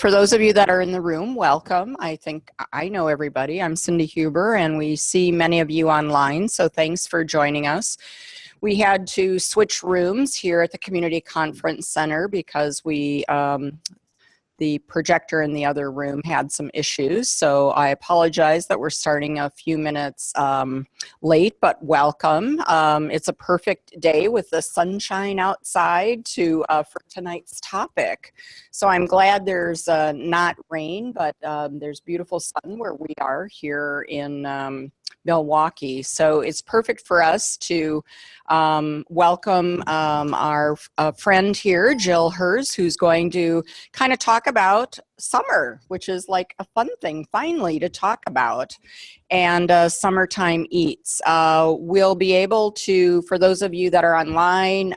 For those of you that are in the room, welcome. I think I know everybody. I'm Cindy Huber, and we see many of you online, so thanks for joining us. We had to switch rooms here at the Community Conference Center because the projector in the other room had some issues. So I apologize that we're starting a few minutes late, but welcome. It's a perfect day with the sunshine outside for tonight's topic. So I'm glad there's not rain, but there's beautiful sun where we are here in Milwaukee. So it's perfect for us to welcome our friend here, Jill Herz, who's going to kind of talk about summer, which is like a fun thing finally to talk about, and summertime eats. We'll be able to, for those of you that are online,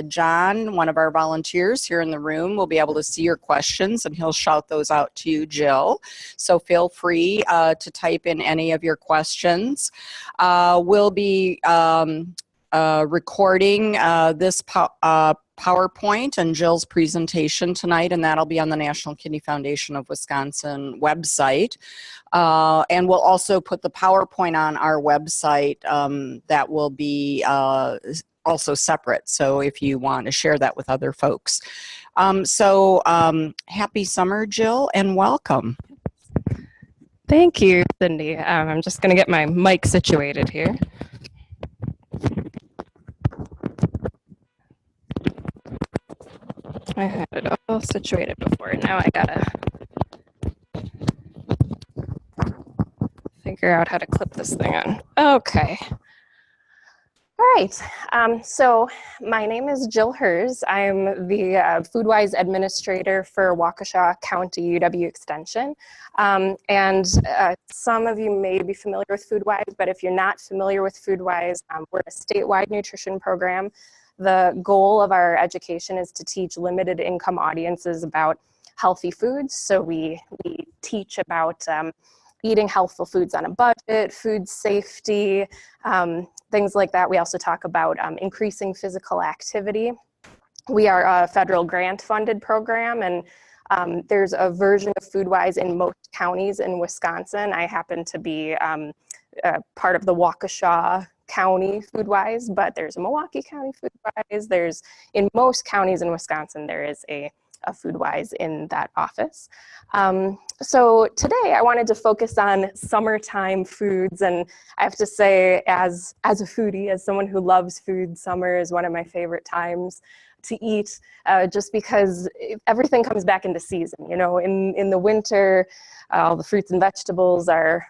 John, one of our volunteers here in the room, will be able to see your questions and he'll shout those out to you, Jill. So feel free to type in any of your questions. We'll be recording this PowerPoint and Jill's presentation tonight, and that'll be on the National Kidney Foundation of Wisconsin website. And we'll also put the PowerPoint on our website that will be also separate, so if you want to share that with other folks. Happy summer, Jill, and welcome. Thank you, Cindy. I'm just going to get my mic situated here. I had it all situated before. Now I gotta figure out how to clip this thing on. Okay. All right. So my name is Jill Herz. I'm the FoodWIse administrator for Waukesha County UW Extension. Some of you may be familiar with FoodWIse, but if you're not familiar with FoodWIse, we're a statewide nutrition program. The goal of our education is to teach limited income audiences about healthy foods. So we teach about eating healthful foods on a budget, food safety, things like that. We also talk about increasing physical activity. We are a federal grant funded program, and there's a version of FoodWIse in most counties in Wisconsin. I happen to be part of the Waukesha County FoodWIse, but there's a Milwaukee County FoodWIse. In most counties in Wisconsin, there is a FoodWIse in that office. So today I wanted to focus on summertime foods, and I have to say, as a foodie, as someone who loves food, summer is one of my favorite times to eat, just because everything comes back into season. You know, in the winter, all the fruits and vegetables are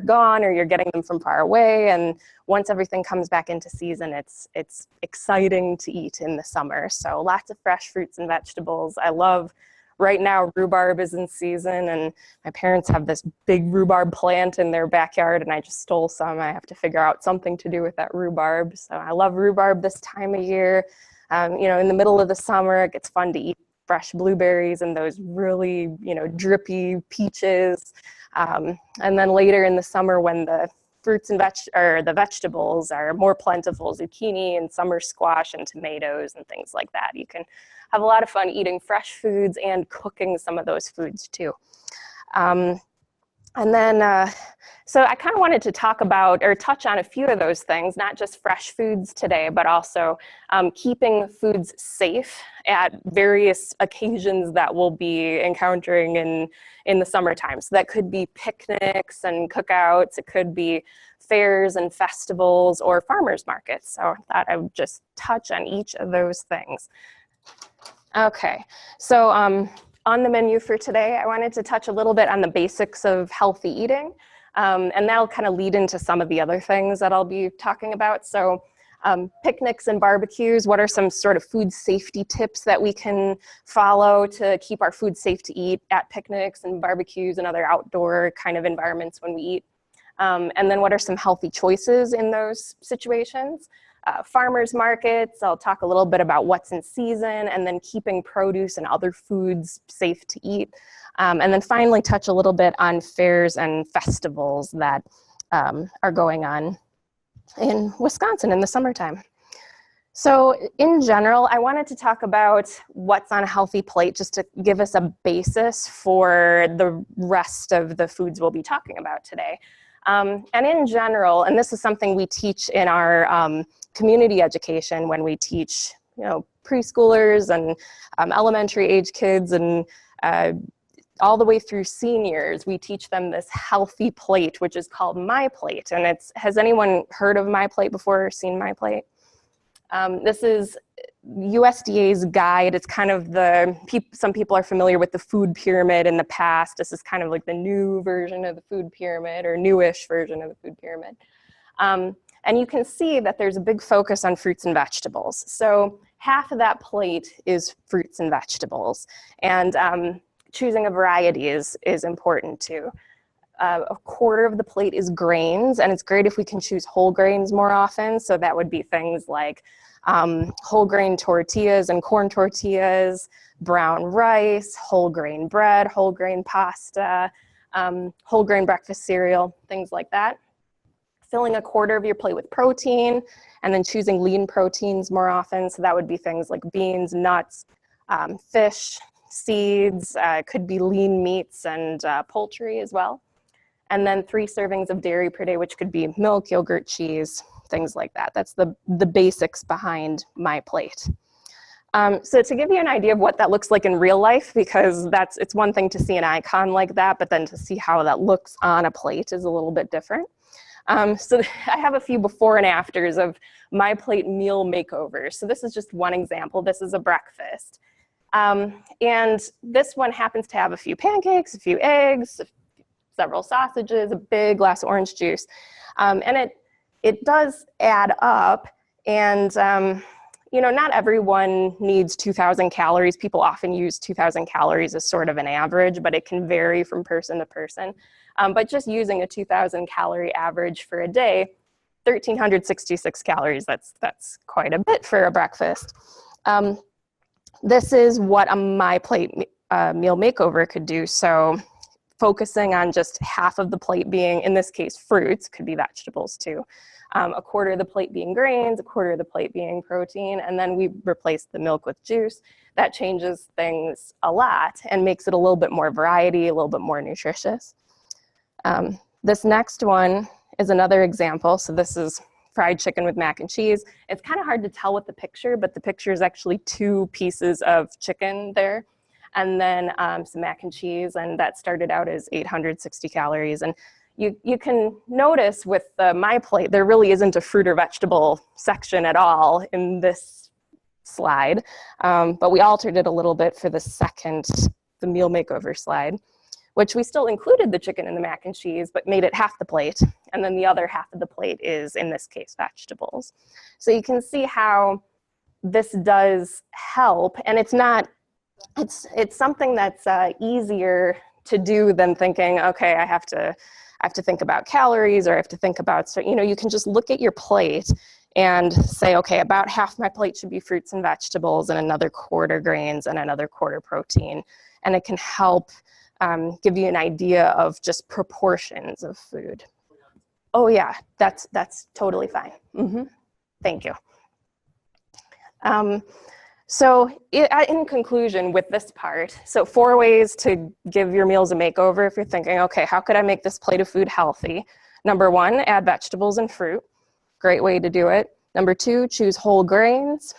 gone, or you're getting them from far away, and once everything comes back into season, it's exciting to eat in the summer. So lots of fresh fruits and vegetables. I love, right now, rhubarb is in season, and my parents have this big rhubarb plant in their backyard, and I just stole some. I have to figure out something to do with that rhubarb. So I love rhubarb this time of year. You know, in the middle of the summer, it gets fun to eat fresh blueberries and those really, drippy peaches. And then later in the summer, when the fruits and the vegetables are more plentiful, zucchini and summer squash and tomatoes and things like that. You can have a lot of fun eating fresh foods and cooking some of those foods too. So I kind of wanted to talk about or touch on a few of those things, not just fresh foods today, but also keeping foods safe at various occasions that we'll be encountering in the summertime. So that could be picnics and cookouts, it could be fairs and festivals or farmers markets. So I thought I would just touch on each of those things. Okay, so on the menu for today, I wanted to touch a little bit on the basics of healthy eating, and that'll kind of lead into some of the other things that I'll be talking about. So picnics and barbecues, what are some sort of food safety tips that we can follow to keep our food safe to eat at picnics and barbecues and other outdoor kind of environments when we eat? And then what are some healthy choices in those situations? Farmers markets, I'll talk a little bit about what's in season, and then keeping produce and other foods safe to eat. And then finally touch a little bit on fairs and festivals that are going on in Wisconsin in the summertime. So in general, I wanted to talk about what's on a healthy plate just to give us a basis for the rest of the foods we'll be talking about today. And in general, and this is something we teach in our community education when we teach, preschoolers and elementary age kids and all the way through seniors, we teach them this healthy plate, which is called MYPLATE. And has anyone heard of MYPLATE before or seen MYPLATE? This is USDA's guide. It's kind of some people are familiar with the food pyramid in the past. This is kind of like the new version of the food pyramid, or newish version of the food pyramid. And you can see that there's a big focus on fruits and vegetables. So half of that plate is fruits and vegetables. And choosing a variety is important too. A quarter of the plate is grains, and it's great if we can choose whole grains more often. So that would be things like whole grain tortillas and corn tortillas, brown rice, whole grain bread, whole grain pasta, whole grain breakfast cereal, things like that. Filling a quarter of your plate with protein, and then choosing lean proteins more often. So that would be things like beans, nuts, fish, seeds, could be lean meats and poultry as well. And then 3 servings of dairy per day, which could be milk, yogurt, cheese, things like that. That's the basics behind MYPLATE. So to give you an idea of what that looks like in real life, because it's one thing to see an icon like that, but then to see how that looks on a plate is a little bit different. So I have a few before and afters of MYPLATE meal makeovers. So this is just one example. This is a breakfast. And this one happens to have a few pancakes, a few eggs, several sausages, a big glass of orange juice. And it does add up. And, not everyone needs 2,000 calories. People often use 2,000 calories as sort of an average, but it can vary from person to person. But just using a 2,000 calorie average for a day, 1,366 calories, that's quite a bit for a breakfast. This is what a MYPLATE meal makeover could do. So focusing on just half of the plate being, in this case, fruits, could be vegetables too. A quarter of the plate being grains, a quarter of the plate being protein, and then we replace the milk with juice. That changes things a lot and makes it a little bit more variety, a little bit more nutritious. This next one is another example. So this is fried chicken with mac and cheese. It's kind of hard to tell with the picture, but the picture is actually 2 pieces of chicken there, and then some mac and cheese, and that started out as 860 calories. And you can notice with the MYPLATE, there really isn't a fruit or vegetable section at all in this slide, but we altered it a little bit for the meal makeover slide, which we still included the chicken and the mac and cheese, but made it half the plate. And then the other half of the plate is, in this case, vegetables. So you can see how this does help. And it's something that's easier to do than thinking, okay, I have to think about calories, or I have to think about, so, you can just look at your plate and say, okay, about half my plate should be fruits and vegetables, and another quarter grains, and another quarter protein. And it can help give you an idea of just proportions of food. Oh yeah, that's totally fine. Thank you. So in conclusion with this part, so 4 ways to give your meals a makeover if you're thinking, okay, how could I make this plate of food healthy? Number 1, add vegetables and fruit. Great way to do it. Number 2, choose whole grains.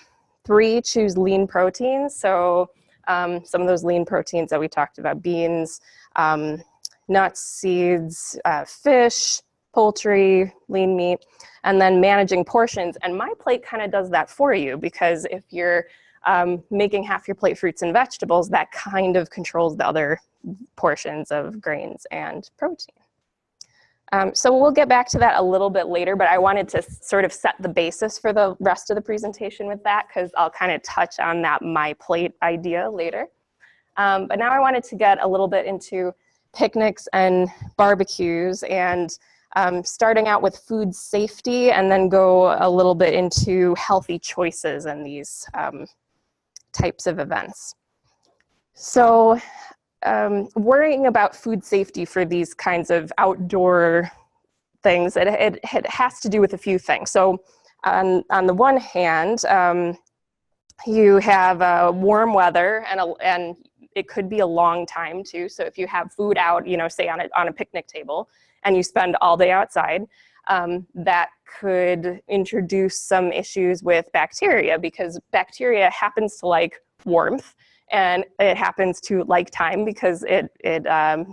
3, choose lean proteins. So some of those lean proteins that we talked about, beans, nuts, seeds, fish, poultry, lean meat, and then managing portions. And MYPLATE kind of does that for you, because if you're making half your plate fruits and vegetables, that kind of controls the other portions of grains and protein. So we'll get back to that a little bit later, but I wanted to sort of set the basis for the rest of the presentation with that, because I'll kind of touch on that MYPLATE idea later. But now I wanted to get a little bit into picnics and barbecues, and starting out with food safety, and then go a little bit into healthy choices in these types of events. So worrying about food safety for these kinds of outdoor things, it has to do with a few things. So On the one hand, you have warm weather, and it could be a long time too. So if you have food out, you know, say on a picnic table, and you spend all day outside, that could introduce some issues with bacteria, because bacteria happens to like warmth, and it happens to like time because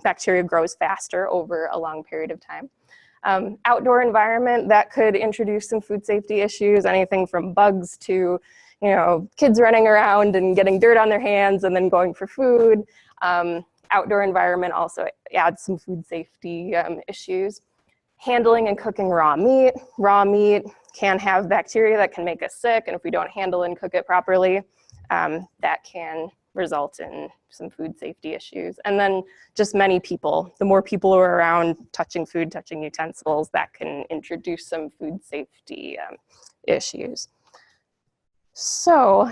bacteria grows faster over a long period of time. Outdoor environment, that could introduce some food safety issues, anything from bugs to, you know, kids running around and getting dirt on their hands and then going for food. Outdoor environment also adds some food safety issues. Handling and cooking raw meat. Raw meat can have bacteria that can make us sick, and if we don't handle and cook it properly, that can result in some food safety issues. And then just many people, the more people who are around touching food, touching utensils, that can introduce some food safety issues. So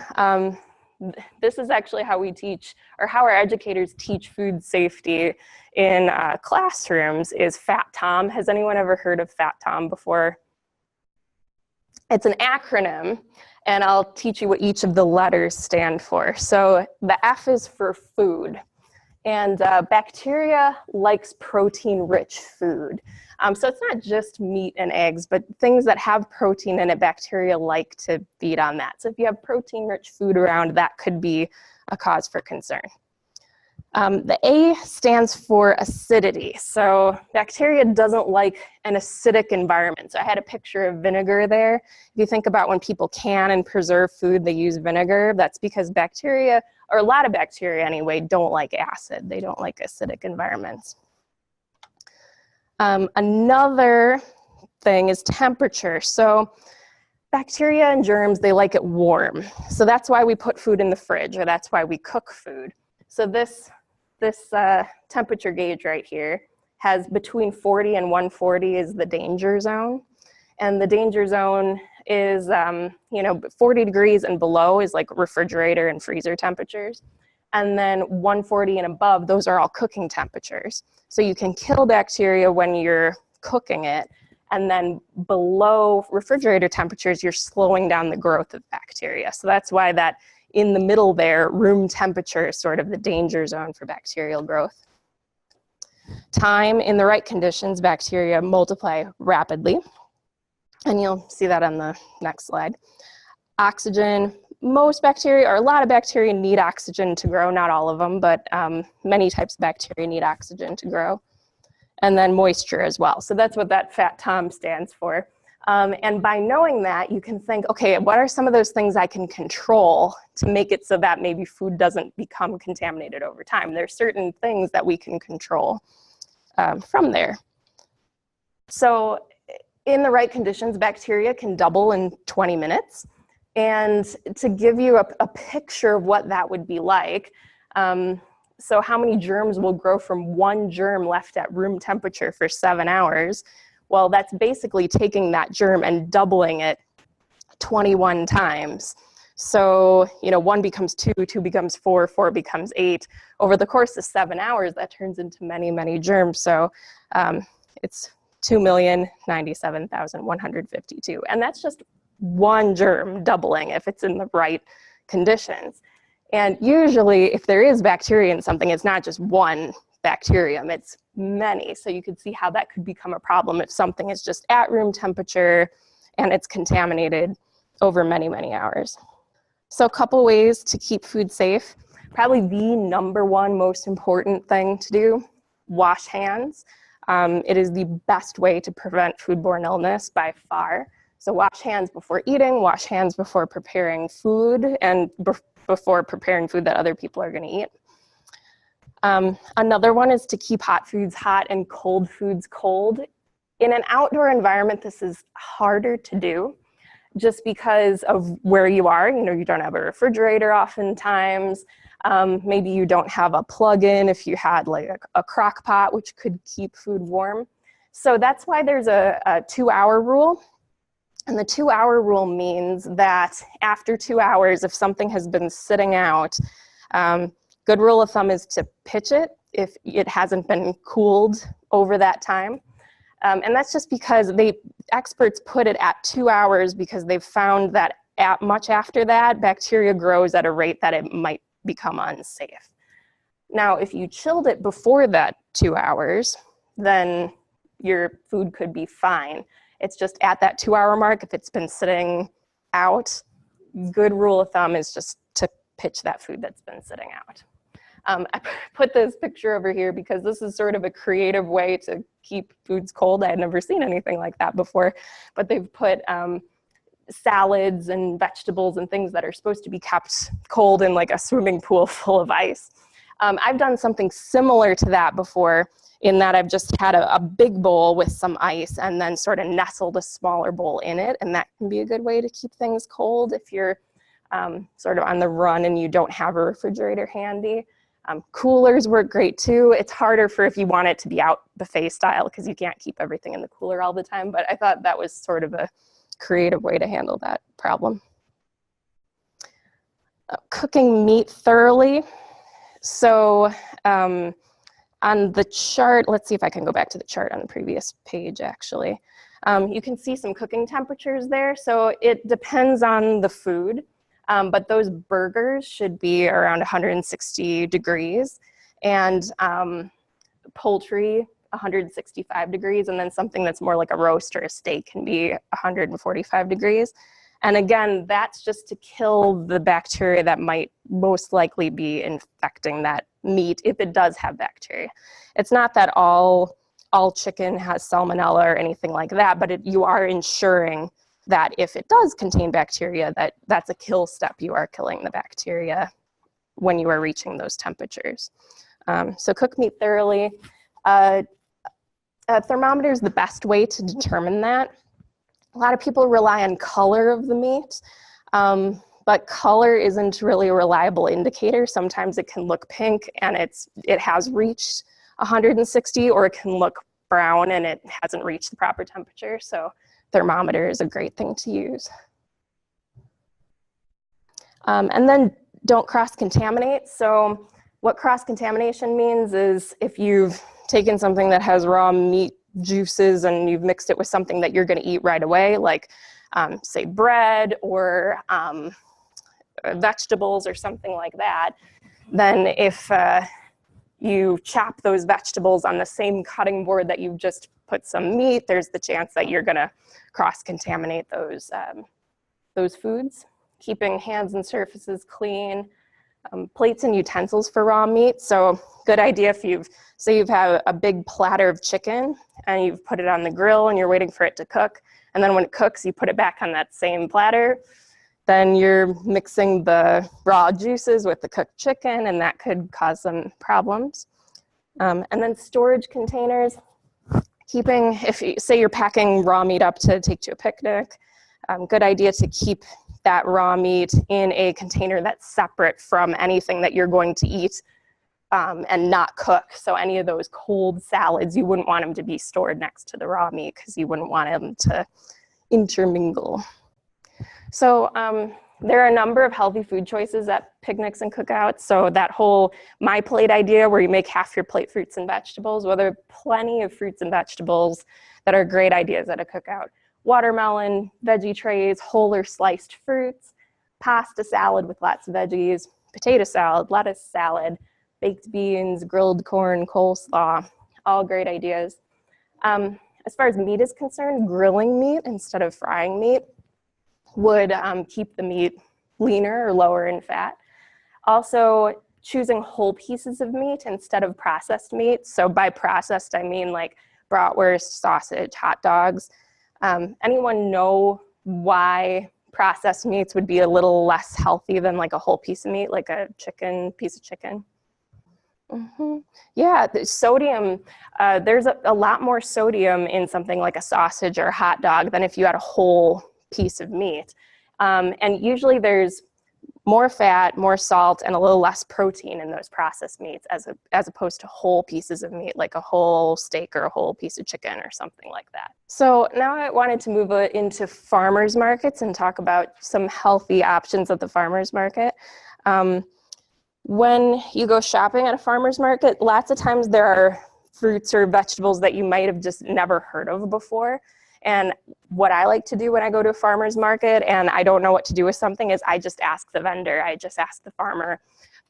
this is actually how we teach, or how our educators teach food safety in classrooms, is Fat Tom. Has anyone ever heard of Fat Tom before? It's an acronym, and I'll teach you what each of the letters stand for. So the F is for food, and bacteria likes protein-rich food. So it's not just meat and eggs, but things that have protein in it, bacteria like to feed on that. So if you have protein-rich food around, that could be a cause for concern. The A stands for acidity. So bacteria doesn't like an acidic environment. So I had a picture of vinegar there. If you think about when people can and preserve food, they use vinegar. That's because bacteria, or a lot of bacteria anyway, don't like acid. They don't like acidic environments. Another thing is temperature. So bacteria and germs, they like it warm. So that's why we put food in the fridge, or that's why we cook food. So this temperature gauge right here has between 40 and 140 is the danger zone. And the danger zone is, 40 degrees and below is like refrigerator and freezer temperatures. And then 140 and above, those are all cooking temperatures. So you can kill bacteria when you're cooking it, and then below refrigerator temperatures, you're slowing down the growth of bacteria. So that's why that in the middle there, room temperature is sort of the danger zone for bacterial growth. Time, in the right conditions, bacteria multiply rapidly, and you'll see that on the next slide. Oxygen, most bacteria, or a lot of bacteria, need oxygen to grow. Not all of them, but many types of bacteria need oxygen to grow. And then moisture as well. So that's what that Fat Tom stands for. And by knowing that, you can think, okay, what are some of those things I can control to make it so that maybe food doesn't become contaminated over time? There's certain things that we can control from there. So in the right conditions, bacteria can double in 20 minutes. And to give you a picture of what that would be like, so how many germs will grow from one germ left at room temperature for 7 hours? Well, that's basically taking that germ and doubling it 21 times. So, 1 becomes 2, 2 becomes 4, 4 becomes 8. Over the course of 7 hours, that turns into many, many germs. So it's 2,097,152. And that's just one germ doubling if it's in the right conditions. And usually if there is bacteria in something, it's not just one bacterium, it's many. So you could see how that could become a problem if something is just at room temperature and it's contaminated over many, many hours. So a couple ways to keep food safe. Probably the number one most important thing to do, wash hands. It is the best way to prevent foodborne illness by far. So wash hands before eating, wash hands before preparing food, and before preparing food that other people are going to eat. Another one is to keep hot foods hot and cold foods cold. In an outdoor environment, this is harder to do just because of where you are. You don't have a refrigerator oftentimes. Maybe you don't have a plug-in if you had like a crock pot, which could keep food warm. So that's why there's a 2-hour rule. And the 2-hour rule means that after 2 hours, if something has been sitting out, good rule of thumb is to pitch it if it hasn't been cooled over that time. And that's just because experts put it at 2 hours because they've found that much after that, bacteria grows at a rate that it might become unsafe. Now, if you chilled it before that 2 hours, then your food could be fine. It's just at that 2 hour mark, if it's been sitting out, good rule of thumb is just to pitch that food that's been sitting out. I put this picture over here because this is sort of a creative way to keep foods cold. I had never seen anything like that before, but they've put salads and vegetables and things that are supposed to be kept cold in like a swimming pool full of ice. I've done something similar to that before, in that I've just had a big bowl with some ice and then sort of nestled a smaller bowl in it, and that can be a good way to keep things cold if you're sort of on the run and you don't have a refrigerator handy. Coolers work great too. It's harder for if you want it to be out buffet style because you can't keep everything in the cooler all the time, but I thought that was sort of a creative way to handle that problem. Cooking meat thoroughly. So on the chart, let's see if I can go back to the chart on the previous page actually. You can see some cooking temperatures there. So it depends on the food, but those burgers should be around 160 degrees, and poultry 165 degrees, and then something that's more like a roast or a steak can be 145 degrees. And again, that's just to kill the bacteria that might most likely be infecting that meat if it does have bacteria. It's not that all chicken has salmonella or anything like that, but you are ensuring that if it does contain bacteria, that's a kill step. You are killing the bacteria when you are reaching those temperatures. So cook meat thoroughly. A thermometer is the best way to determine that. A lot of people rely on color of the meat, but color isn't really a reliable indicator. Sometimes it can look pink and it has reached 160, or it can look brown and it hasn't reached the proper temperature. So thermometer is a great thing to use. And then don't cross-contaminate. So what cross-contamination means is if you've taken something that has raw meat juices and you've mixed it with something that you're going to eat right away, like say bread or vegetables or something like that, then if you chop those vegetables on the same cutting board that you've just put some meat, there's the chance that you're going to cross-contaminate those foods. Keeping hands and surfaces clean. Plates and utensils for raw meat. So good idea if you've had a big platter of chicken and you've put it on the grill and you're waiting for it to cook, and then when it cooks you put it back on that same platter, then you're mixing the raw juices with the cooked chicken, and that could cause some problems. And then storage containers. If you say you're packing raw meat up to take to a picnic, good idea to keep that raw meat in a container that's separate from anything that you're going to eat and not cook. So any of those cold salads, you wouldn't want them to be stored next to the raw meat because you wouldn't want them to intermingle. So there are a number of healthy food choices at picnics and cookouts. So that whole MYPLATE idea where you make half your plate fruits and vegetables, well, there are plenty of fruits and vegetables that are great ideas at a cookout. Watermelon, veggie trays, whole or sliced fruits, pasta salad with lots of veggies, potato salad, lettuce salad, baked beans, grilled corn, coleslaw, all great ideas. As far as meat is concerned, grilling meat instead of frying meat would keep the meat leaner or lower in fat. Also, choosing whole pieces of meat instead of processed meat. So by processed, I mean like bratwurst, sausage, hot dogs. Anyone know why processed meats would be a little less healthy than like a whole piece of meat, like a piece of chicken? Yeah, the sodium, there's a lot more sodium in something like a sausage or a hot dog than if you had a whole piece of meat. And usually there's more fat, more salt, and a little less protein in those processed meats as opposed to whole pieces of meat, like a whole steak or a whole piece of chicken or something like that. So now I wanted to move into farmers markets and talk about some healthy options at the farmers market. When you go shopping at a farmers market, lots of times there are fruits or vegetables that you might have just never heard of before. And what I like to do when I go to a farmer's market and I don't know what to do with something is I just ask the vendor, I just ask the farmer,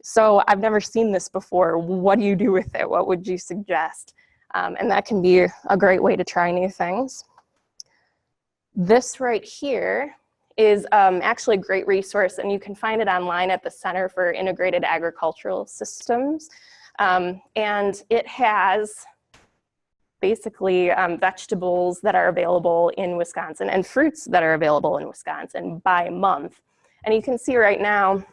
so I've never seen this before, what do you do with it? What would you suggest? And that can be a great way to try new things. This right here is actually a great resource, and you can find it online at the Center for Integrated Agricultural Systems. And it has basically vegetables that are available in Wisconsin and fruits that are available in Wisconsin by month. And you can see right now,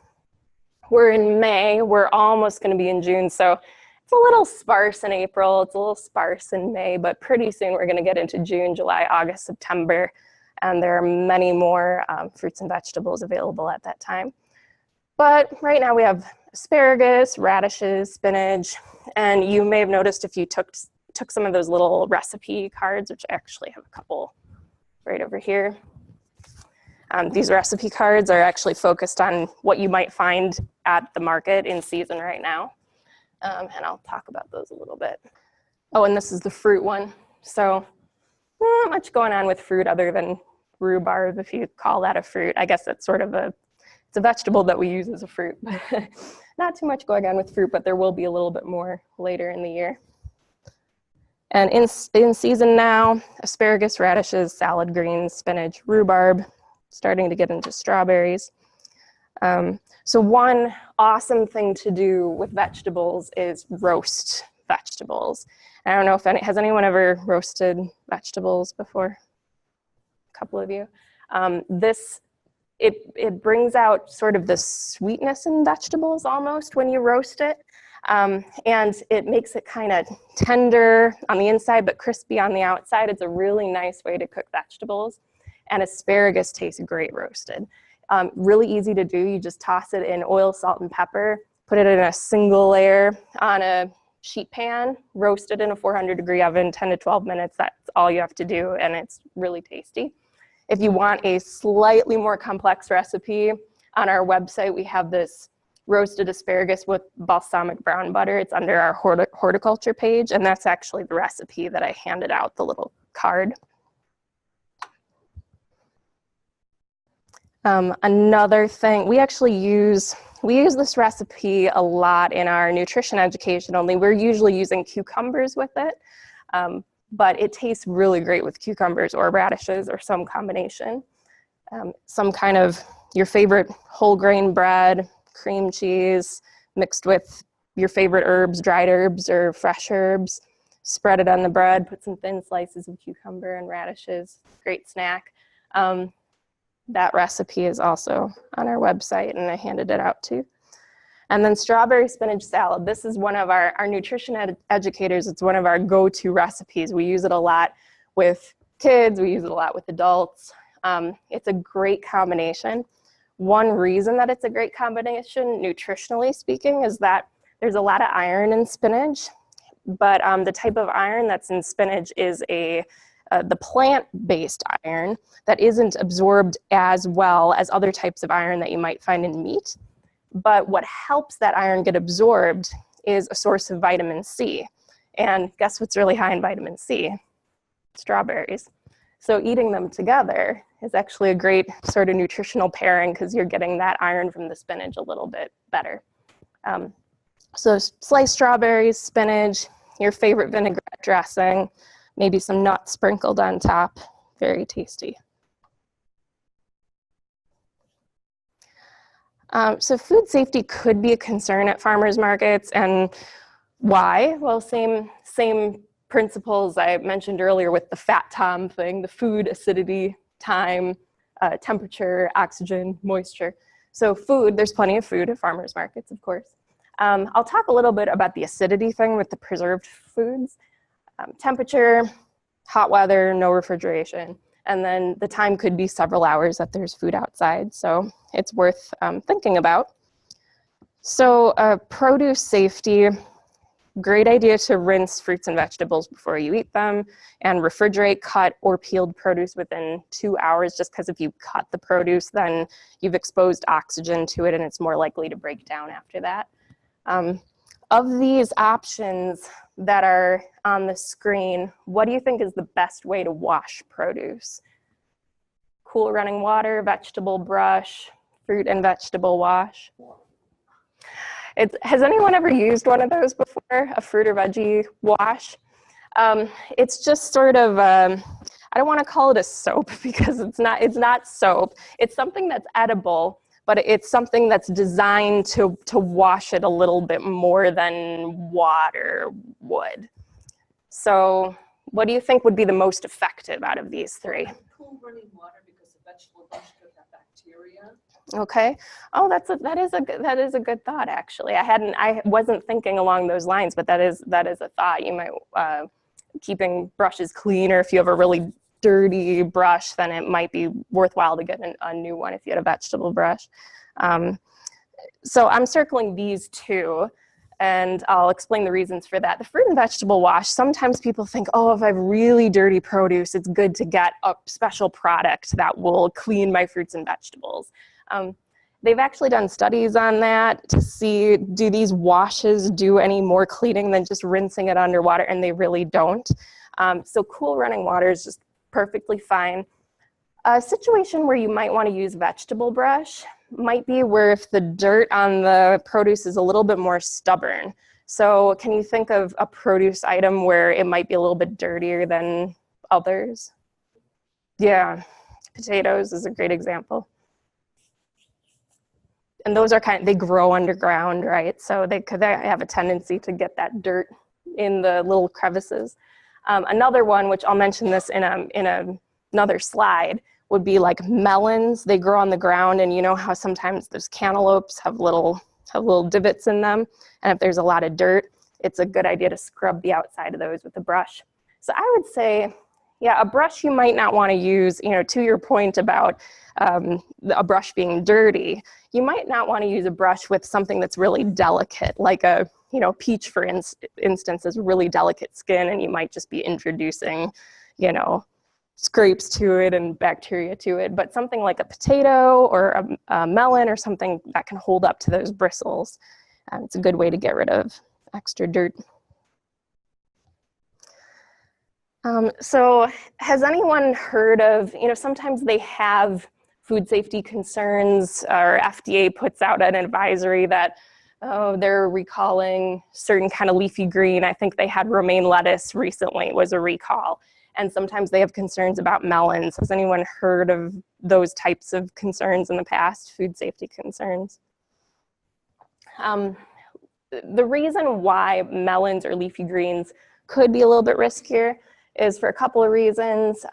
we're in May, we're almost gonna be in June, so it's a little sparse in April, it's a little sparse in May, but pretty soon we're gonna get into June, July, August, September, and there are many more fruits and vegetables available at that time. But right now we have asparagus, radishes, spinach, and you may have noticed if you took some of those little recipe cards, which I actually have a couple right over here. These recipe cards are actually focused on what you might find at the market in season right now. And I'll talk about those a little bit. Oh, and this is the fruit one. So not much going on with fruit other than rhubarb, if you call that a fruit. I guess that's sort of it's a vegetable that we use as a fruit. Not too much going on with fruit, but there will be a little bit more later in the year. And in season now, asparagus, radishes, salad greens, spinach, rhubarb, starting to get into strawberries. So one awesome thing to do with vegetables is roast vegetables. I don't know if has anyone ever roasted vegetables before? A couple of you. It brings out sort of the sweetness in vegetables almost when you roast it. And it makes it kind of tender on the inside but crispy on the outside. It's a really nice way to cook vegetables. And asparagus tastes great roasted. Really easy to do. You just toss it in oil, salt, and pepper, put it in a single layer on a sheet pan, roast it in a 400-degree oven, 10 to 12 minutes. That's all you have to do, and it's really tasty. If you want a slightly more complex recipe, on our website we have this roasted asparagus with balsamic brown butter. It's under our horticulture page, and that's actually the recipe that I handed out, the little card. Another thing, we use this recipe a lot in our nutrition education, only we're usually using cucumbers with it, but it tastes really great with cucumbers or radishes or some combination. Some kind of your favorite whole grain bread, cream cheese, mixed with your favorite herbs, dried herbs or fresh herbs, spread it on the bread, put some thin slices of cucumber and radishes, great snack. That recipe is also on our website, and I handed it out too. And then strawberry spinach salad. This is one of our nutrition educators. It's one of our go-to recipes. We use it a lot with kids. We use it a lot with adults. It's a great combination. One reason that it's a great combination, nutritionally speaking, is that there's a lot of iron in spinach, but the type of iron that's in spinach is the plant-based iron that isn't absorbed as well as other types of iron that you might find in meat. But what helps that iron get absorbed is a source of vitamin C. And guess what's really high in vitamin C? Strawberries. So eating them together is actually a great sort of nutritional pairing because you're getting that iron from the spinach a little bit better. So sliced strawberries, spinach, your favorite vinaigrette dressing, maybe some nuts sprinkled on top. Very tasty. So food safety could be a concern at farmers markets, and why? Well, same principles I mentioned earlier with the fat tom thing, the food, acidity, time, temperature, oxygen, moisture. So food, there's plenty of food at farmers markets, of course. I'll talk a little bit about the acidity thing with the preserved foods. Temperature, hot weather, no refrigeration, and then the time could be several hours that there's food outside, so it's worth thinking about. So produce safety, great idea to rinse fruits and vegetables before you eat them, and refrigerate cut or peeled produce within 2 hours, just because if you cut the produce, then you've exposed oxygen to it and it's more likely to break down after that. Of these options that are on the screen, what do you think is the best way to wash produce? Cool running water, vegetable brush, fruit and vegetable wash. Has anyone ever used one of those before, a fruit or veggie wash? It's just sort of, I don't want to call it a soap because it's not soap. It's something that's edible, but it's something that's designed to wash it a little bit more than water would. So what do you think would be the most effective out of these three? Cool running water, because the vegetable brush could have bacteria. Okay. Oh, that is a good thought, actually. I wasn't thinking along those lines, but that is a thought. You might keeping brushes clean, or if you have a really dirty brush, then it might be worthwhile to get a new one if you had a vegetable brush. So I'm circling these two, and I'll explain the reasons for that. The fruit and vegetable wash, sometimes people think, oh, if I have really dirty produce, it's good to get a special product that will clean my fruits and vegetables. They've actually done studies on that to see, do these washes do any more cleaning than just rinsing it underwater, and they really don't. So cool running water is just perfectly fine. A situation where you might want to use vegetable brush might be where if the dirt on the produce is a little bit more stubborn. So can you think of a produce item where it might be a little bit dirtier than others? Yeah, potatoes is a great example. And those are they grow underground, right? So they have a tendency to get that dirt in the little crevices. Another one, which I'll mention this in another slide, would be like melons. They grow on the ground, and you know how sometimes those cantaloupes have little divots in them, and if there's a lot of dirt, it's a good idea to scrub the outside of those with a brush. So I would say, yeah, a brush you might not want to use, to your point about a brush being dirty, you might not want to use a brush with something that's really delicate, like a, peach, for instance, is really delicate skin, and you might just be introducing, scrapes to it and bacteria to it. But something like a potato or a melon or something that can hold up to those bristles, it's a good way to get rid of extra dirt. So has anyone heard of, sometimes they have food safety concerns, or FDA puts out an advisory that, oh, they're recalling certain kind of leafy green. I think they had romaine lettuce recently was a recall. And sometimes they have concerns about melons. Has anyone heard of those types of concerns in the past, food safety concerns? The reason why melons or leafy greens could be a little bit riskier is for a couple of reasons.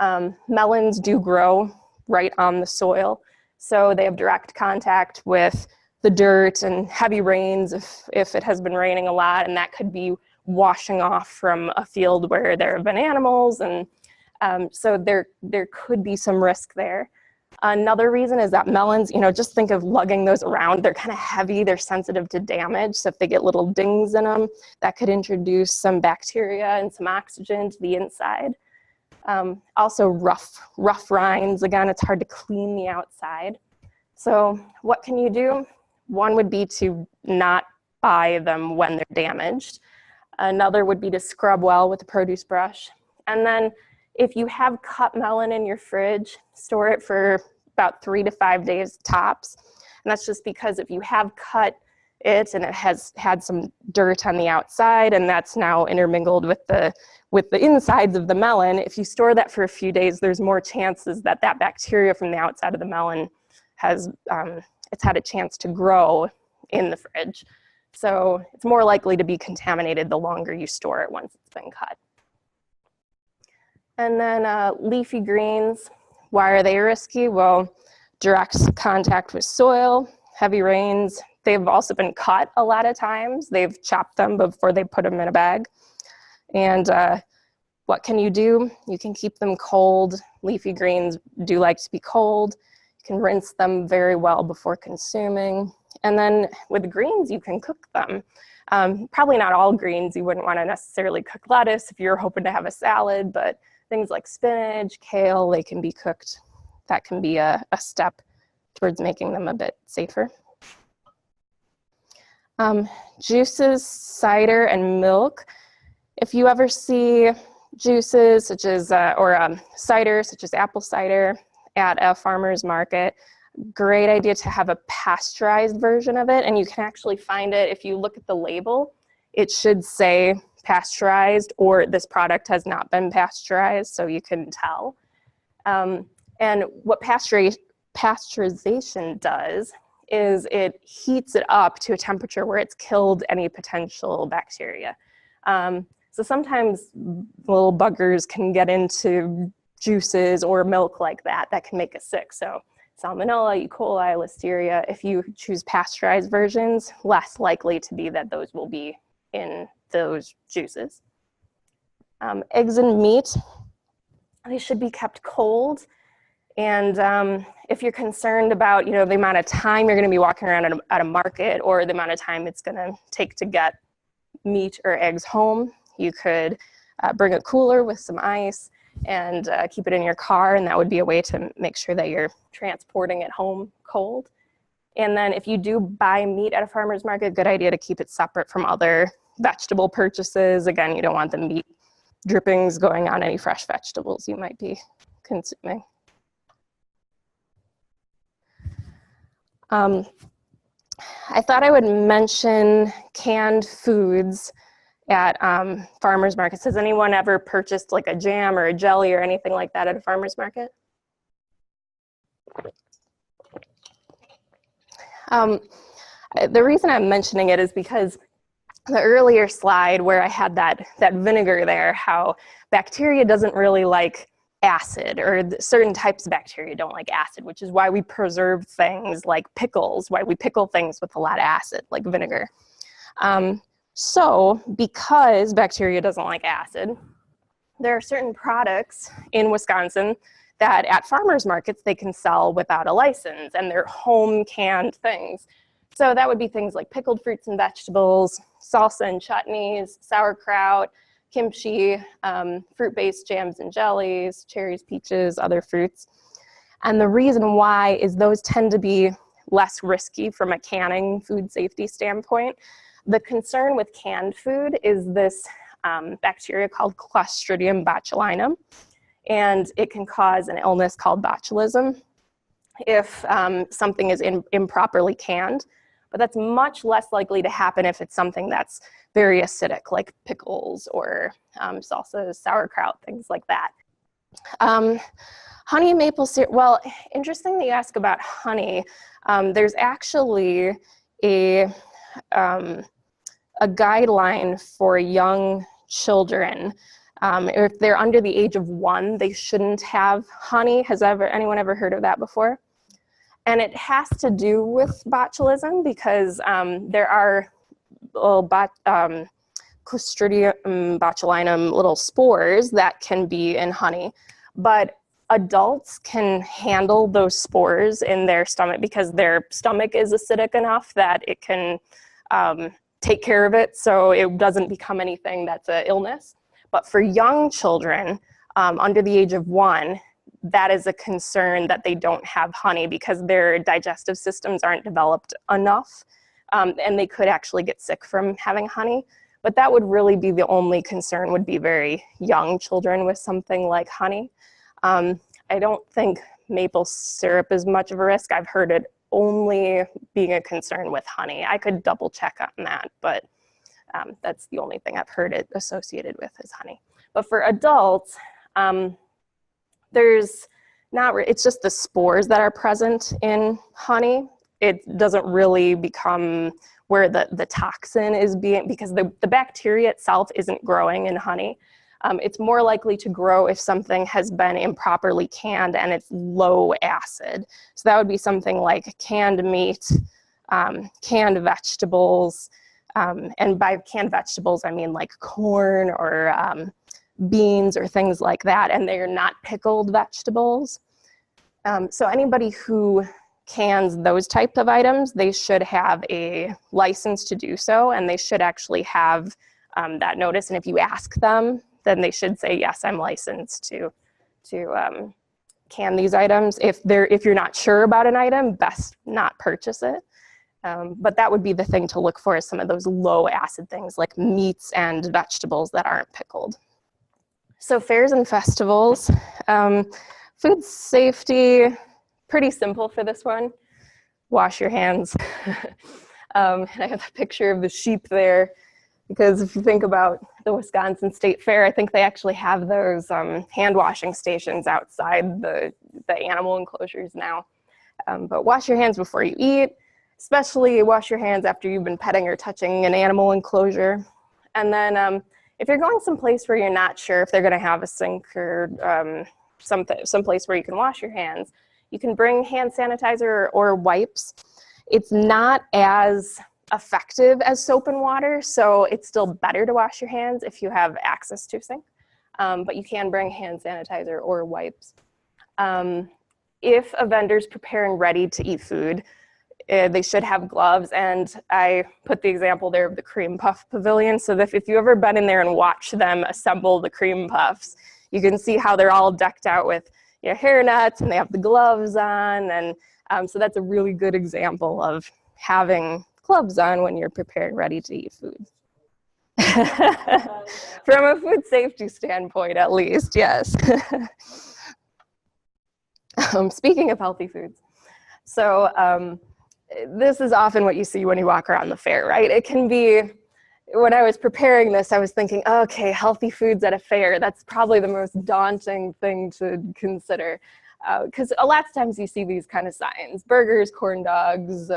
Melons do grow right on the soil, so they have direct contact with the dirt and heavy rains if it has been raining a lot, and that could be washing off from a field where there have been animals, and so there could be some risk there. Another reason is that melons, just think of lugging those around. They're kind of heavy, they're sensitive to damage, so if they get little dings in them, that could introduce some bacteria and some oxygen to the inside. Also rough rinds, again, it's hard to clean the outside. So what can you do? One would be to not buy them when they're damaged. Another would be to scrub well with a produce brush. And then if you have cut melon in your fridge, store it for about 3 to 5 days tops. And that's just because if you have cut it and it has had some dirt on the outside and that's now intermingled with the insides of the melon, if you store that for a few days, there's more chances that that bacteria from the outside of the melon has it's had a chance to grow in the fridge. So it's more likely to be contaminated the longer you store it once it's been cut. And then leafy greens, why are they risky? Well, direct contact with soil, heavy rains. They've also been cut a lot of times. They've chopped them before they put them in a bag. And what can you do? You can keep them cold. Leafy greens do like to be cold. You can rinse them very well before consuming. And then with greens, you can cook them. Probably not all greens. You wouldn't want to necessarily cook lettuce if you're hoping to have a salad, but things like spinach, kale, they can be cooked. That can be a step towards making them a bit safer. Juices, cider, and milk. If you ever see juices such as, cider such as apple cider at a farmer's market, great idea to have a pasteurized version of it. And you can actually find it, if you look at the label, it should say pasteurized or this product has not been pasteurized, so you can tell. And what pasteurization does is it heats it up to a temperature where it's killed any potential bacteria. So sometimes little buggers can get into juices or milk like that can make us sick. So Salmonella, E. coli, Listeria, if you choose pasteurized versions, less likely to be that those will be in those juices. Eggs and meat, they should be kept cold. And if you're concerned about, the amount of time you're going to be walking around at a market or the amount of time it's going to take to get meat or eggs home, you could bring a cooler with some ice and keep it in your car, and that would be a way to make sure that you're transporting it home cold. And then if you do buy meat at a farmer's market, good idea to keep it separate from other vegetable purchases. Again, you don't want the meat drippings going on any fresh vegetables you might be consuming. I thought I would mention canned foods at farmers markets. Has anyone ever purchased like a jam or a jelly or anything like that at a farmer's market? The reason I'm mentioning it is because the earlier slide where I had that vinegar there, how bacteria doesn't really like acid, or certain types of bacteria don't like acid, which is why we preserve things like pickles, why we pickle things with a lot of acid, like vinegar. So because bacteria doesn't like acid, there are certain products in Wisconsin that at farmers markets they can sell without a license, and they're home canned things. So that would be things like pickled fruits and vegetables, salsa and chutneys, sauerkraut, kimchi, fruit-based jams and jellies, cherries, peaches, other fruits. And the reason why is those tend to be less risky from a canning food safety standpoint. The concern with canned food is this bacteria called Clostridium botulinum, and it can cause an illness called botulism if something is improperly canned. But that's much less likely to happen if it's something that's very acidic, like pickles or salsas, sauerkraut, things like that. Honey and maple syrup, well, interesting that you ask about honey. There's actually a guideline for young children. If they're under the age of 1, they shouldn't have honey. Has anyone ever heard of that before? And it has to do with botulism because there are little Clostridium botulinum little spores that can be in honey, but adults can handle those spores in their stomach because their stomach is acidic enough that it can take care of it, so it doesn't become anything that's an illness. But for young children under the age of 1, that is a concern that they don't have honey because their digestive systems aren't developed enough, and they could actually get sick from having honey. But that would really be the only concern, would be very young children with something like honey. I don't think maple syrup is much of a risk. I've heard it only being a concern with honey. I could double check on that, but that's the only thing I've heard it associated with is honey. But for adults, there's not, it's just the spores that are present in honey. It doesn't really become where the toxin is being, because the bacteria itself isn't growing in honey. It's more likely to grow if something has been improperly canned and it's low acid. So that would be something like canned meat, canned vegetables, and by canned vegetables, I mean like corn or beans or things like that, and they're not pickled vegetables. So anybody who cans those type of items, they should have a license to do so, and they should actually have that notice. And if you ask them, then they should say, yes, I'm licensed to can these items. If you're not sure about an item, best not purchase it. But that would be the thing to look for, is some of those low acid things like meats and vegetables that aren't pickled. So fairs and festivals, food safety, pretty simple for this one. Wash your hands. And I have a picture of the sheep there, because if you think about the Wisconsin State Fair, I think they actually have those hand washing stations outside the animal enclosures now. But wash your hands before you eat, especially wash your hands after you've been petting or touching an animal enclosure. And then if you're going someplace where you're not sure if they're gonna have a sink or someplace where you can wash your hands, you can bring hand sanitizer or wipes. It's not as effective as soap and water, so it's still better to wash your hands if you have access to a sink. But you can bring hand sanitizer or wipes. If a vendor's preparing ready to eat food, they should have gloves, and I put the example there of the cream puff pavilion, so that if you've ever been in there and watched them assemble the cream puffs, you can see how they're all decked out with hair nets, and they have the gloves on, and so that's a really good example of having gloves on when you're preparing ready to eat food. From a food safety standpoint, at least, yes. Speaking of healthy foods, so this is often what you see when you walk around the fair, right? It can be, when I was preparing this, I was thinking, okay, healthy foods at a fair, that's probably the most daunting thing to consider. Because a lot of times you see these kind of signs: burgers, corn dogs,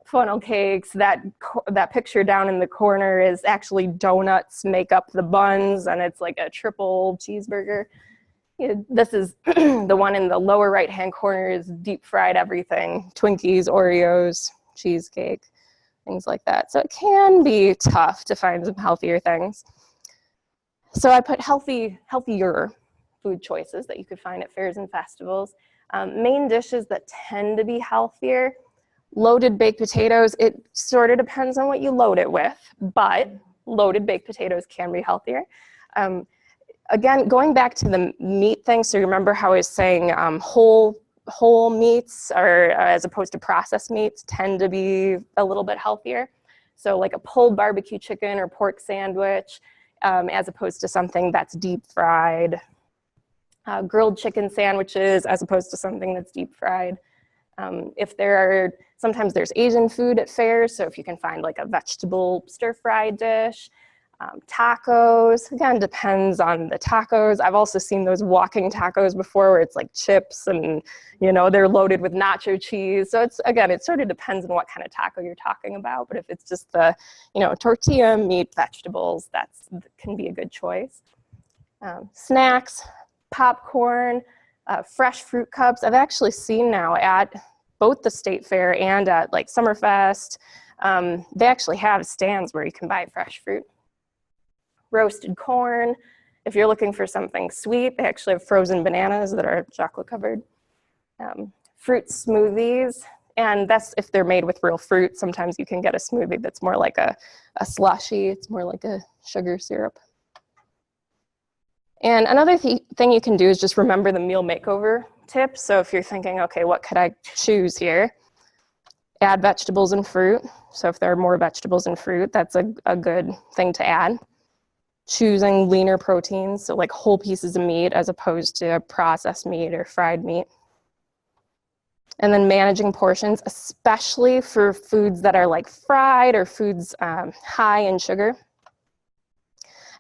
funnel cakes. That picture down in the corner is actually donuts make up the buns, and it's like a triple cheeseburger. This is the one in the lower right hand corner is deep fried everything: Twinkies, Oreos, cheesecake, things like that. So it can be tough to find some healthier things. So I put healthier food choices that you could find at fairs and festivals. Main dishes that tend to be healthier: loaded baked potatoes. It sort of depends on what you load it with, but loaded baked potatoes can be healthier. Again, going back to the meat thing, so you remember how I was saying whole meats, or as opposed to processed meats, tend to be a little bit healthier. So like a pulled barbecue chicken or pork sandwich, as opposed to something that's deep fried. Grilled chicken sandwiches as opposed to something that's deep fried. Sometimes there's Asian food at fairs, so if you can find like a vegetable stir-fry dish. Tacos, again, depends on the tacos. I've also seen those walking tacos before, where it's like chips and, they're loaded with nacho cheese. So it sort of depends on what kind of taco you're talking about. But if it's just the, tortilla, meat, vegetables, that can be a good choice. Snacks, popcorn, fresh fruit cups. I've actually seen now at both the state fair and at like Summerfest, they actually have stands where you can buy fresh fruit. Roasted corn. If you're looking for something sweet, they actually have frozen bananas that are chocolate covered. Fruit smoothies, and that's if they're made with real fruit. Sometimes you can get a smoothie that's more like a slushy. It's more like a sugar syrup. And another thing you can do is just remember the meal makeover tip. So if you're thinking, okay, what could I choose here? Add vegetables and fruit. So if there are more vegetables and fruit, that's a good thing to add. Choosing leaner proteins, so like whole pieces of meat as opposed to processed meat or fried meat. And then managing portions, especially for foods that are like fried or foods high in sugar.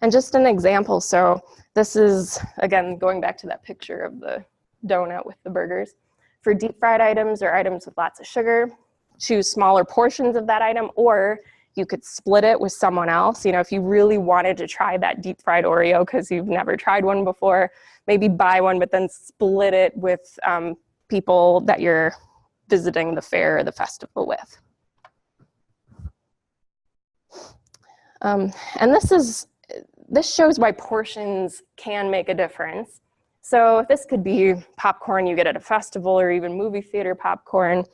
And just an example, so this is, again, going back to that picture of the donut with the burgers. For deep fried items or items with lots of sugar, choose smaller portions of that item, or you could split it with someone else. If you really wanted to try that deep fried Oreo because you've never tried one before, maybe buy one, but then split it with people that you're visiting the fair or the festival with. And this shows why portions can make a difference. So this could be popcorn you get at a festival or even movie theater popcorn.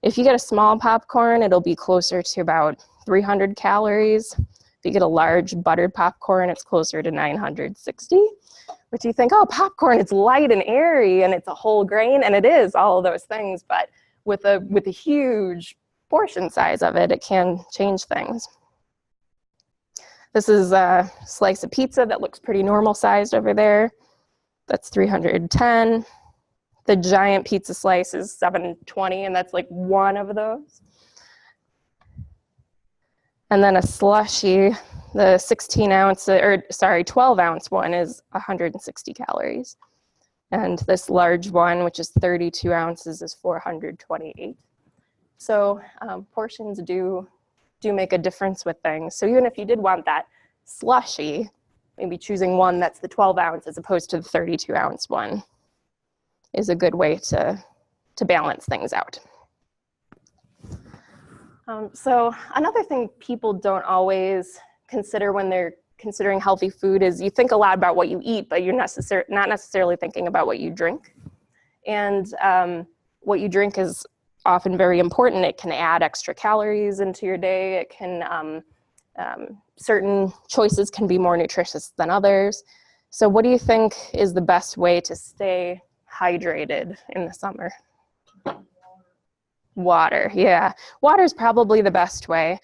If you get a small popcorn, it'll be closer to about 300 calories. If you get a large buttered popcorn, it's closer to 960. But you think, oh, popcorn, it's light and airy and it's a whole grain, and it is all of those things. But with a huge portion size of it, it can change things. This is a slice of pizza that looks pretty normal sized over there. That's 310. The giant pizza slice is 720, and that's like one of those. And then a slushie, the 12 ounce one is 160 calories. And this large one, which is 32 ounces, is 428. So portions do make a difference with things. So even if you did want that slushie, maybe choosing one that's the 12 ounce as opposed to the 32 ounce one is a good way to balance things out. So another thing people don't always consider when they're considering healthy food is you think a lot about what you eat, but you're not necessarily thinking about what you drink. And what you drink is often very important. It can add extra calories into your day. It can, certain choices can be more nutritious than others. So what do you think is the best way to stay hydrated in the summer? Water, yeah. Water is probably the best way.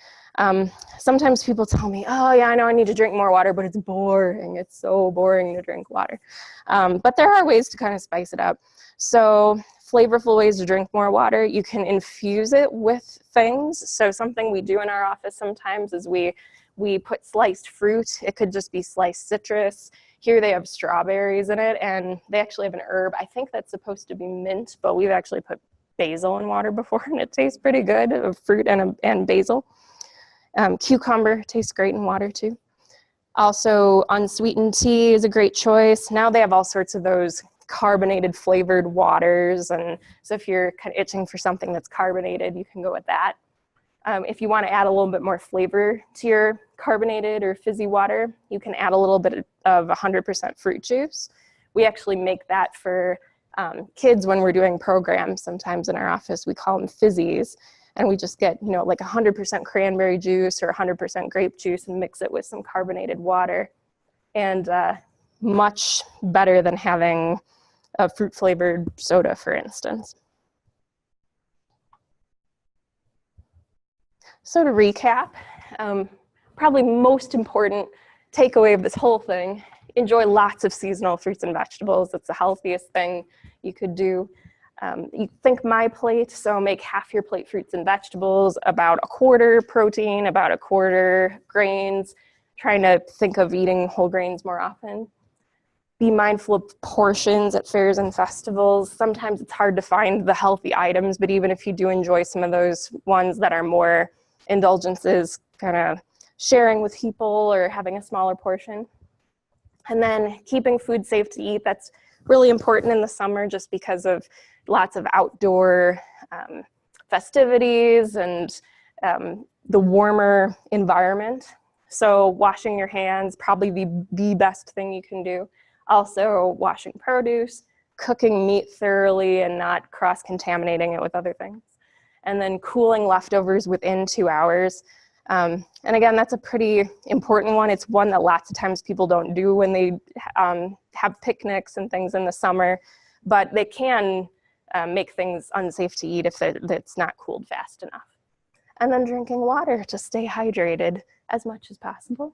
Sometimes people tell me, oh yeah, I know I need to drink more water, but it's boring. It's so boring to drink water. But there are ways to kind of spice it up. So flavorful ways to drink more water, you can infuse it with things. So something we do in our office sometimes is we put sliced fruit. It could just be sliced citrus. Here they have strawberries in it, and they actually have an herb. I think that's supposed to be mint, but we've actually put basil in water before, and it tastes pretty good, of fruit and basil. Cucumber tastes great in water too. Also, unsweetened tea is a great choice. Now they have all sorts of those carbonated flavored waters, and so if you're kind of itching for something that's carbonated, you can go with that. If you want to add a little bit more flavor to your carbonated or fizzy water, you can add a little bit of 100% fruit juice. We actually make that for kids when we're doing programs. Sometimes in our office we call them fizzies, and we just get, like 100% cranberry juice or 100% grape juice and mix it with some carbonated water. And much better than having a fruit flavored soda, for instance. So to recap, probably most important takeaway of this whole thing, enjoy lots of seasonal fruits and vegetables. It's the healthiest thing you could do. You think MYPLATE, so make half your plate fruits and vegetables, about a quarter protein, about a quarter grains, trying to think of eating whole grains more often. Be mindful of portions at fairs and festivals. Sometimes it's hard to find the healthy items, but even if you do enjoy some of those ones that are more indulgences, kind of sharing with people or having a smaller portion. And then keeping food safe to eat. That's really important in the summer just because of lots of outdoor festivities and the warmer environment. So washing your hands, probably the best thing you can do. Also washing produce, cooking meat thoroughly and not cross-contaminating it with other things. And then cooling leftovers within 2 hours. And again, that's a pretty important one. It's one that lots of times people don't do when they have picnics and things in the summer, but they can make things unsafe to eat if it's not cooled fast enough. And then drinking water to stay hydrated as much as possible.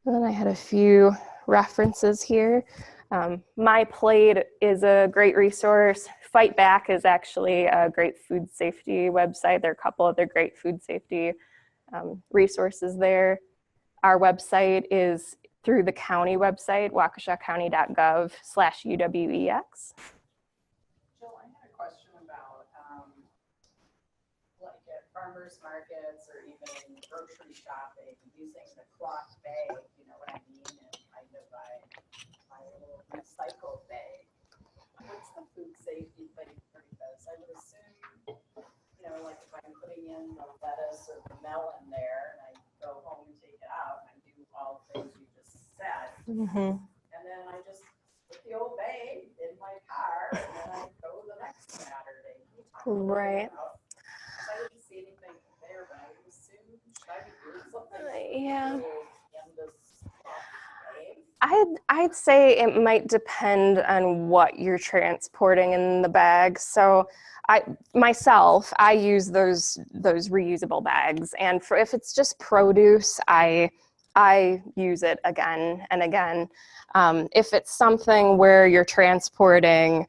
And then I had a few references here. MYPLATE is a great resource. Fight Back is actually a great food safety website. There are a couple other great food safety resources there. Our website is through the county website, waukeshacounty.gov/UWEX. Jill, I had a question about like at farmers markets or even grocery shopping, using the cloth bag, you know what I mean, and kind of my little recycle bag. What's the food safety thing for this? I would assume, you know, like if I'm putting in the lettuce or the melon there and I go home and take it out and I do all the things you just said, and then I just put the old bag in my car and then I go the next Saturday. Right. I didn't see anything there, but I would assume, should I be doing something? Yeah. In this bag? I'd say it might depend on what you're transporting in the bag. So I use those reusable bags, and if it's just produce, I use it again and again. If it's something where you're transporting,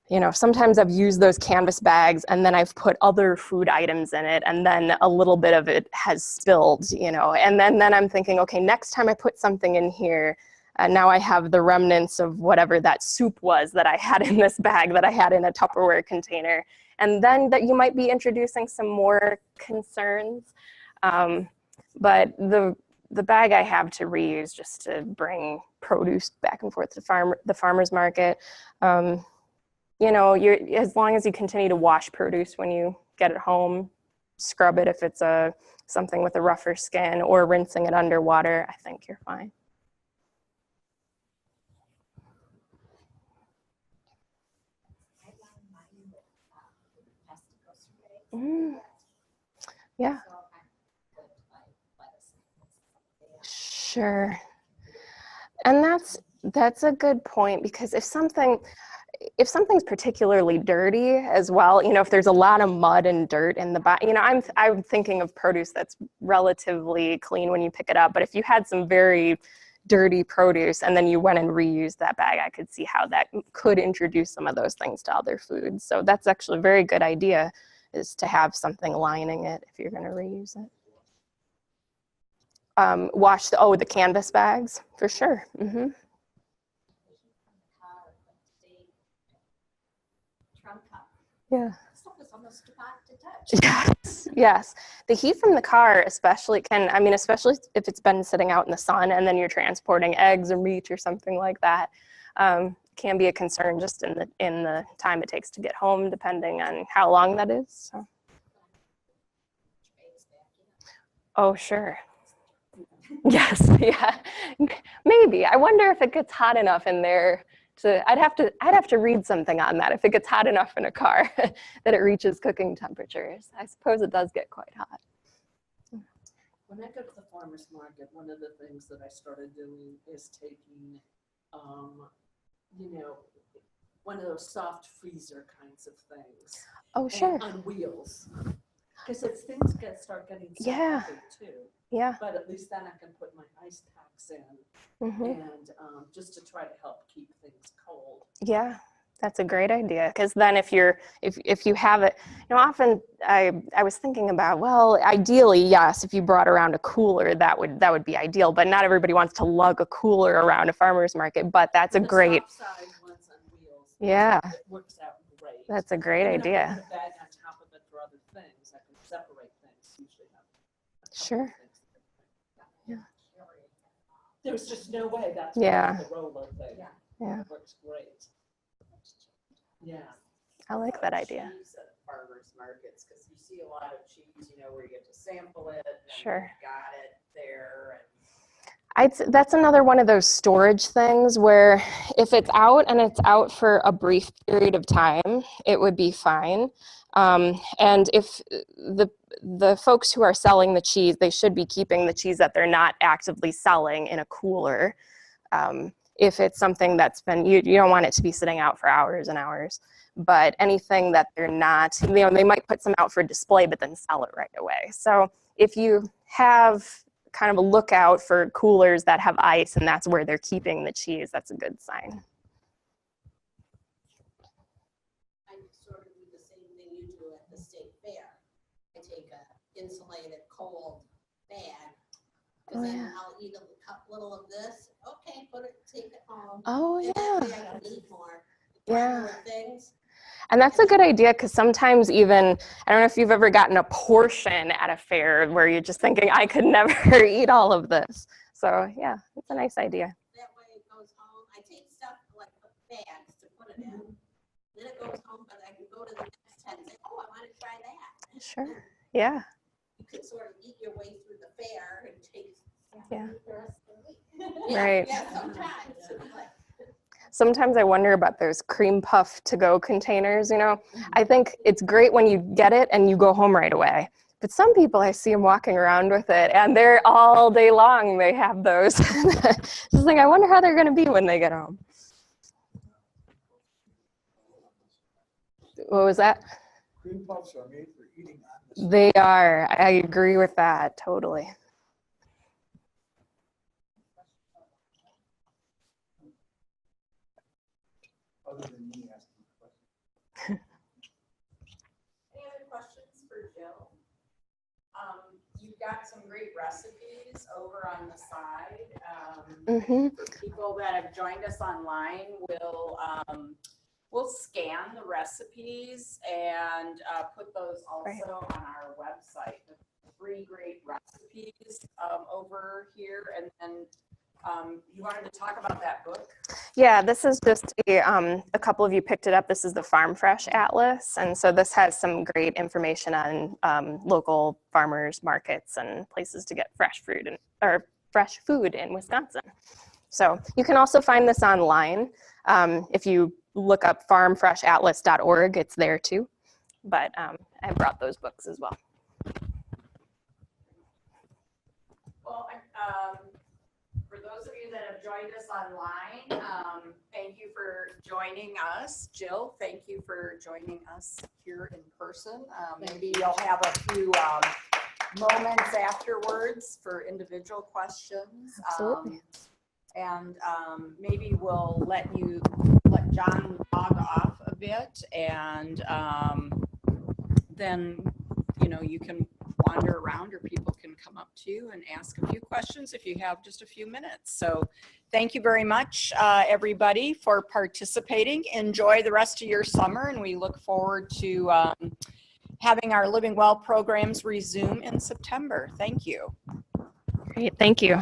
you know, sometimes I've used those canvas bags and then I've put other food items in it, and then a little bit of it has spilled, you know, and then I'm thinking, okay, next time I put something in here, now I have the remnants of whatever that soup was that I had in this bag that I had in a Tupperware container. And then that you might be introducing some more concerns. But the bag I have to reuse just to bring produce back and forth to the farmer's market. You know, as long as you continue to wash produce when you get it home, scrub it if it's something with a rougher skin, or rinsing it underwater, I think you're fine. Yeah. Sure. And that's a good point, because if something's particularly dirty as well, you know, if there's a lot of mud and dirt in the bag, you know, I'm thinking of produce that's relatively clean when you pick it up, but if you had some very dirty produce and then you went and reused that bag, I could see how that could introduce some of those things to other foods. So that's actually a very good idea, is to have something lining it if you're going to reuse it. Wash the canvas bags, for sure. Mm-hmm. Yeah. Yes, yes. The heat from the car especially especially if it's been sitting out in the sun and then you're transporting eggs or meat or something like that, can be a concern just in the time it takes to get home, depending on how long that is. So. Oh, sure. Yes, yeah, maybe. I wonder if it gets hot enough in there I'd have to read something on that, if it gets hot enough in a car that it reaches cooking temperatures. I suppose it does get quite hot. When I go to the farmer's market, one of the things that I started doing is taking, you know, one of those soft freezer kinds of things. Oh, sure. On wheels. Because if things start getting so heavy too. Yeah. But at least then I can put my ice packs in, and just to try to help keep things cold. Yeah, that's a great idea. Because then if you have it, you know, often I was thinking about, well, ideally, yes, if you brought around a cooler, that would be ideal. But not everybody wants to lug a cooler around a farmer's market. But that's a great. The soft side ones on wheels. Yeah. It works out great. That's a great idea. If I put a bag on top of it for other things, I can separate things. Usually have sure. Yeah. There's just no way that's the roller thing. Yeah. It works great. Yeah. I like that idea. Cheese at farmers markets, because you see a lot of cheese, you know, where you get to sample it. And Sure. Got it there. That's another one of those storage things where if it's out and it's out for a brief period of time, it would be fine. And if the folks who are selling the cheese, they should be keeping the cheese that they're not actively selling in a cooler. If it's something that's been, you don't want it to be sitting out for hours and hours. But anything that they're not, you know, they might put some out for display, but then sell it right away. So if you have kind of a lookout for coolers that have ice and that's where they're keeping the cheese, that's a good sign. I sort of do the same thing you do at the state fair. I take a insulated cold bag, because then I'll eat a little of this. Okay, take it home. Oh, and yeah. that way I can eat more. Yeah. Things. And that's a good idea, because sometimes even, I don't know if you've ever gotten a portion at a fair where you're just thinking, I could never eat all of this. So yeah, it's a nice idea. That way it goes home. I take stuff like bags to put it in. Then it goes home, but I can go to the next tent and say, oh, I want to try that. Sure. Yeah. You can sort of eat your way through the fair and take Yeah. the rest of the week. Right. Yeah, sometimes. Sometimes I wonder about those cream puff to-go containers, you know. I think it's great when you get it and you go home right away. But some people, I see them walking around with it, and they're all day long, they have those. It's like, I wonder how they're going to be when they get home. What was that? Cream puffs are made for eating on the They are. I agree with that, totally. other than me asking questions. Any other questions for Jill? You've got some great recipes over on the side. For people that have joined us online, we'll scan the recipes and put those also on our website. The 3 great recipes over here, and then you wanted to talk about that book? Yeah, this is just a couple of you picked it up. This is the Farm Fresh Atlas. And so this has some great information on local farmers markets and places to get fresh fruit or fresh food in Wisconsin. So you can also find this online. If you look up farmfreshatlas.org, it's there too. But I brought those books as well. Well, for those of you that have joined us online, thank you for joining us. Jill, thank you for joining us here in person. Maybe you'll have a few moments afterwards for individual questions. Absolutely. And maybe we'll let John log off a bit, and then you can wander around, or people can come up to you and ask a few questions if you have just a few minutes. So thank you very much, everybody, for participating. Enjoy the rest of your summer, and we look forward to having our Living Well programs resume in September. Thank you. Great, thank you.